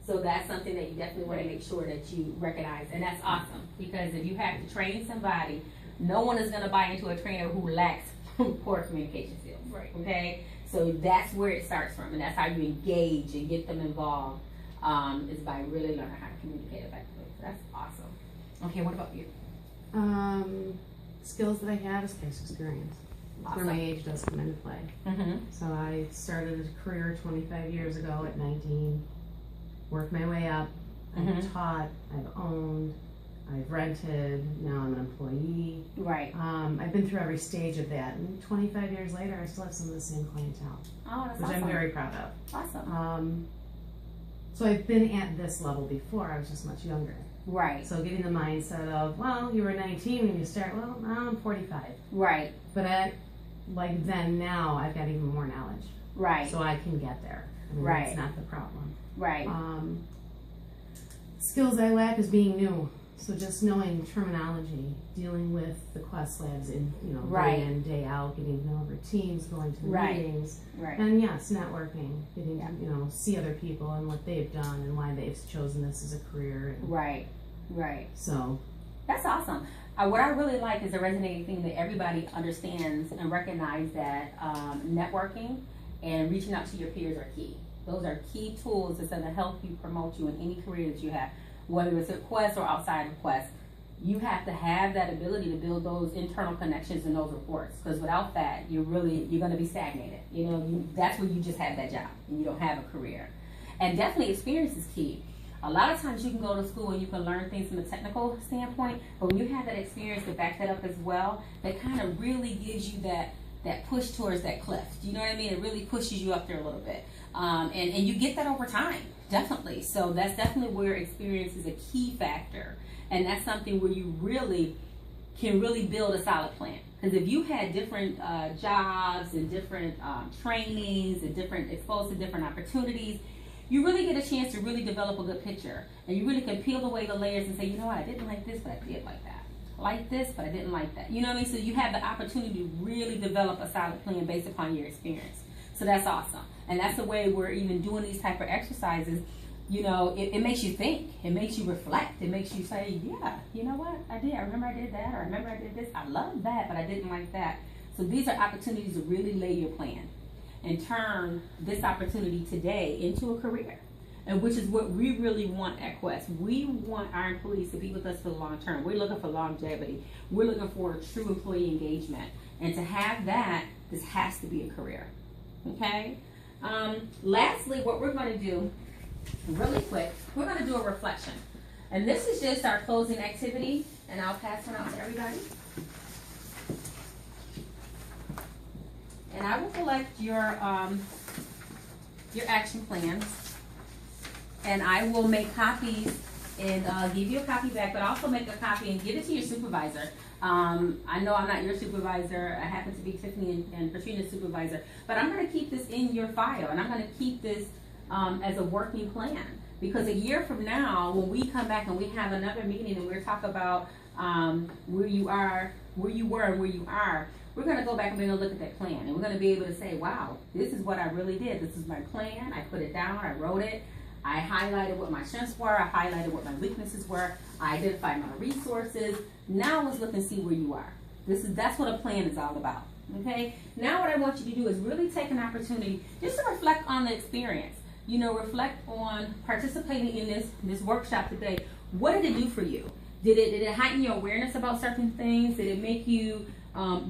So that's something that you definitely want to make sure that you recognize. And that's awesome, because if you have to train somebody, no one is going to buy into a trainer who lacks poor communication skills. Right. Okay? So that's where it starts from, and that's how you engage and get them involved, is by really learning how to communicate effectively. So that's awesome. Okay, what about you? Skills that I have is case experience. Awesome. Where my age does come into play. Mm-hmm. So I started a career 25 years ago at 19, worked my way up. I've taught, I've owned, I've rented, now I'm an employee. Right. I've been through every stage of that, and 25 years later I still have some of the same clientele. Oh, that's which awesome. I'm very proud of. Awesome. So I've been at this level before, I was just much younger. Right. So getting the mindset of, well, you were 19 when you start, well, now I'm 45. Right. But now I've got even more knowledge. Right. So I can get there. I mean, Right. That's not the problem. Right. Skills I lack is being new. So just knowing terminology, dealing with the quest labs in, Right. day in, day out, getting to know routines, going to the Right. meetings. Right. And yes, networking, getting Yeah. to, see other people and what they've done and why they've chosen this as a career. And Right. Right. so That's awesome. What I really like is the resonating thing that everybody understands and recognize that networking and reaching out to your peers are key. Those are key tools that's going to help you promote you in any career that you have, whether it's at Quest or outside of Quest. You have to have that ability to build those internal connections and those reports, because without that, you're going to be stagnated. That's where you just have that job and you don't have a career. And definitely experience is key. A lot of times you can go to school and you can learn things from a technical standpoint, but when you have that experience to back that up as well, that kind of really gives you that push towards that cliff. Do you know what I mean? It really pushes you up there a little bit. And you get that over time, definitely. So that's definitely where experience is a key factor. And that's something where you really can build a solid plan. Because if you had different jobs and different trainings and exposed to different opportunities, you really get a chance to really develop a good picture. And you really can peel away the layers and say, you know what, I didn't like this, but I did like that. I like this, but I didn't like that. You know what I mean? So you have the opportunity to really develop a solid plan based upon your experience. So that's awesome. And that's the way we're even doing these type of exercises. It makes you think. It makes you reflect. It makes you say, yeah, you know what, I did. I remember I did that, or I remember I did this. I loved that, but I didn't like that. So these are opportunities to really lay your plan and turn this opportunity today into a career, and which is what we really want at Quest. We want our employees to be with us for the long term. We're looking for longevity. We're looking for true employee engagement. And to have that, this has to be a career. Okay? Lastly, what we're going to do really quick, we're going to do a reflection. And this is just our closing activity, and I'll pass one out to everybody. And I will collect your action plans, and I will make copies and give you a copy back, but also make a copy and give it to your supervisor. I know I'm not your supervisor. I happen to be Tiffany and Katrina's supervisor, but I'm going to keep this in your file, and I'm going to keep this as a working plan, because a year from now, when we come back and we have another meeting and we're talking about where you were and where you are, we're going to go back and we're going to look at that plan, and we're going to be able to say, wow, this is what I really did. This is my plan. I put it down. I wrote it. I highlighted what my strengths were. I highlighted what my weaknesses were. I identified my resources. Now let's look and see where you are. That's what a plan is all about. Okay? Now what I want you to do is really take an opportunity just to reflect on the experience. Reflect on participating in this workshop today. What did it do for you? Did it heighten your awareness about certain things? Did it make you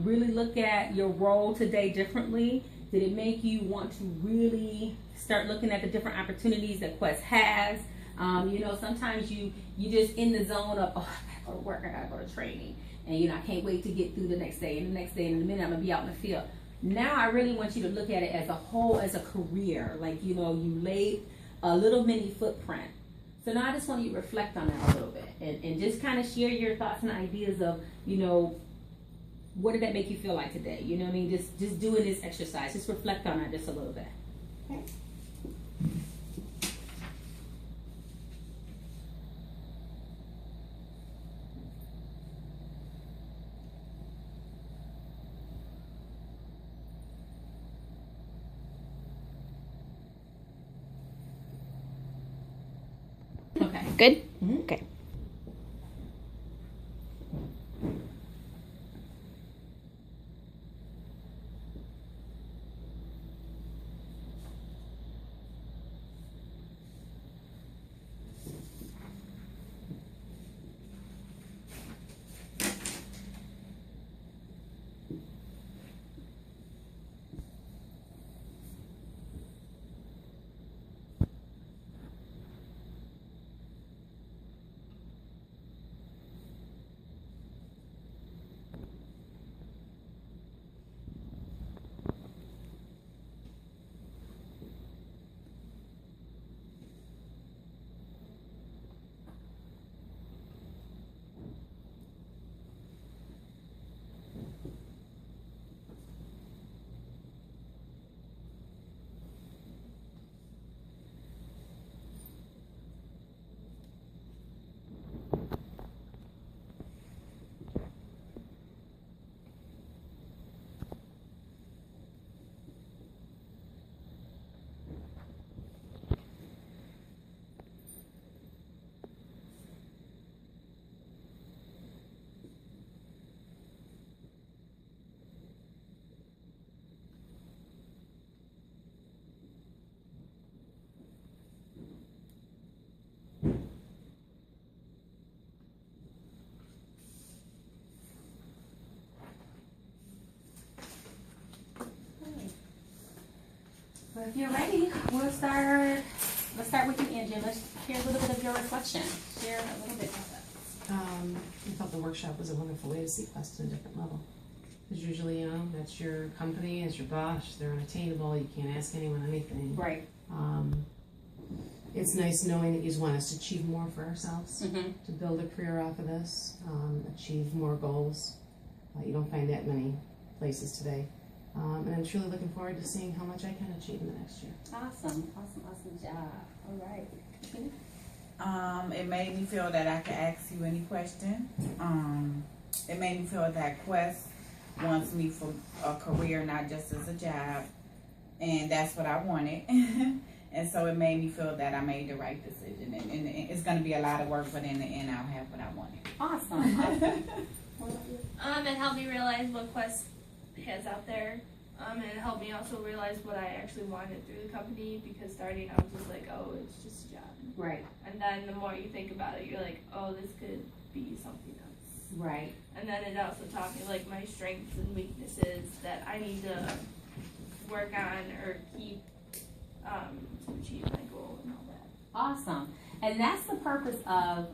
really look at your role today differently? Did it make you want to really start looking at the different opportunities that Quest has? Sometimes you just in the zone of, oh, I gotta go to work, I gotta go to training, and I can't wait to get through the next day, and the next day, and in a minute I'm gonna be out in the field. Now I really want you to look at it as a whole, as a career. Like, you laid a little mini footprint. So now I just want you to reflect on that a little bit and just kind of share your thoughts and ideas of, what did that make you feel like today? You know what I mean? Just doing this exercise. Just reflect on it just a little bit. Okay? Good? Mhm. Okay. Well, if you're ready, we'll start. Let's start with you, Angie. Let's hear a little bit of your reflection. Share a little bit of that. I thought the workshop was a wonderful way to see Quest at a different level. Because usually, that's your company, as your boss, they're unattainable, you can't ask anyone anything. Right. It's nice knowing that you want us to achieve more for ourselves, Mm-hmm. to build a career off of this, achieve more goals. You don't find that many places today. And I'm truly looking forward to seeing how much I can achieve in the next year. Awesome job. All right. It made me feel that I could ask you any question. It made me feel that Quest wants me for a career, not just as a job. And that's what I wanted. And so it made me feel that I made the right decision. And it's going to be a lot of work, but in the end, I'll have what I wanted. Awesome. It helped me realize what Quest has out there. And it helped me also realize what I actually wanted through the company, because starting I was just like, oh, it's just a job. Right. And then the more you think about it, you're like, oh, this could be something else. Right. And then it also taught me like my strengths and weaknesses that I need to work on or keep to achieve my goal and all that. Awesome. And that's the purpose of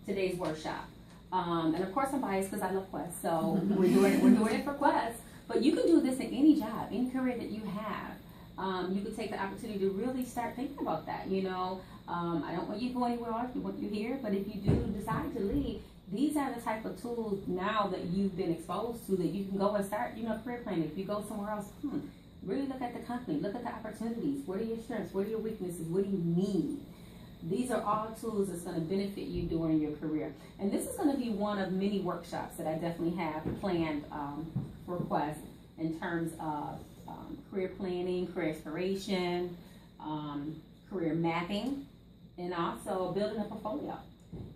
today's workshop. And of course I'm biased because I love Quest, so we're doing it for Quest. But you can do this in any job, any career that you have. You could take the opportunity to really start thinking about that. I don't want you to go anywhere else. We want you here. But if you do decide to leave, these are the type of tools now that you've been exposed to that you can go and start, career planning. If you go somewhere else, really look at the company, look at the opportunities. What are your strengths? What are your weaknesses? What do you need? These are all tools that's going to benefit you during your career. And this is going to be one of many workshops that I definitely have planned for Quest in terms of career planning, career exploration, career mapping, and also building a portfolio.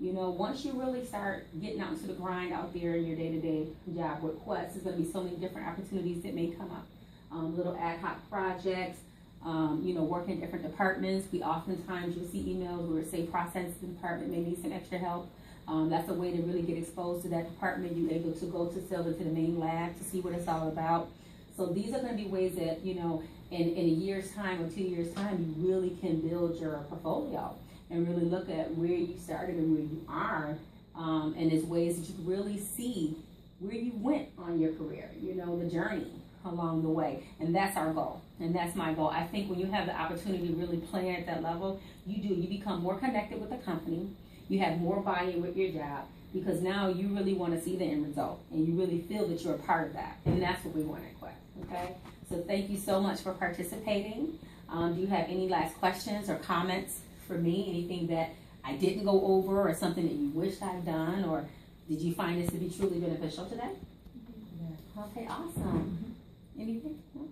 Once you really start getting out into the grind out there in your day-to-day job with Quest, there's going to be so many different opportunities that may come up. Little ad hoc projects, work in different departments. We oftentimes, you'll see emails where it say processing department may need some extra help. That's a way to really get exposed to that department. You're able to go to sell it to the main lab to see what it's all about. So these are going to be ways that, in a year's time or 2 years' time, you really can build your portfolio and really look at where you started and where you are. And there's ways that you can really see where you went on your career, the journey along the way. And that's our goal. And that's my goal. I think when you have the opportunity to really plan at that level, you become more connected with the company. You have more buy-in with your job, because now you really want to see the end result and you really feel that you're a part of that. And that's what we want at Quest. Okay? So thank you so much for participating. Do you have any last questions or comments for me? Anything that I didn't go over or something that you wished I'd done, or did you find this to be truly beneficial today? Okay, awesome. Anything? No?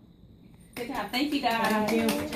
Good job. Thank you, guys. Thank you.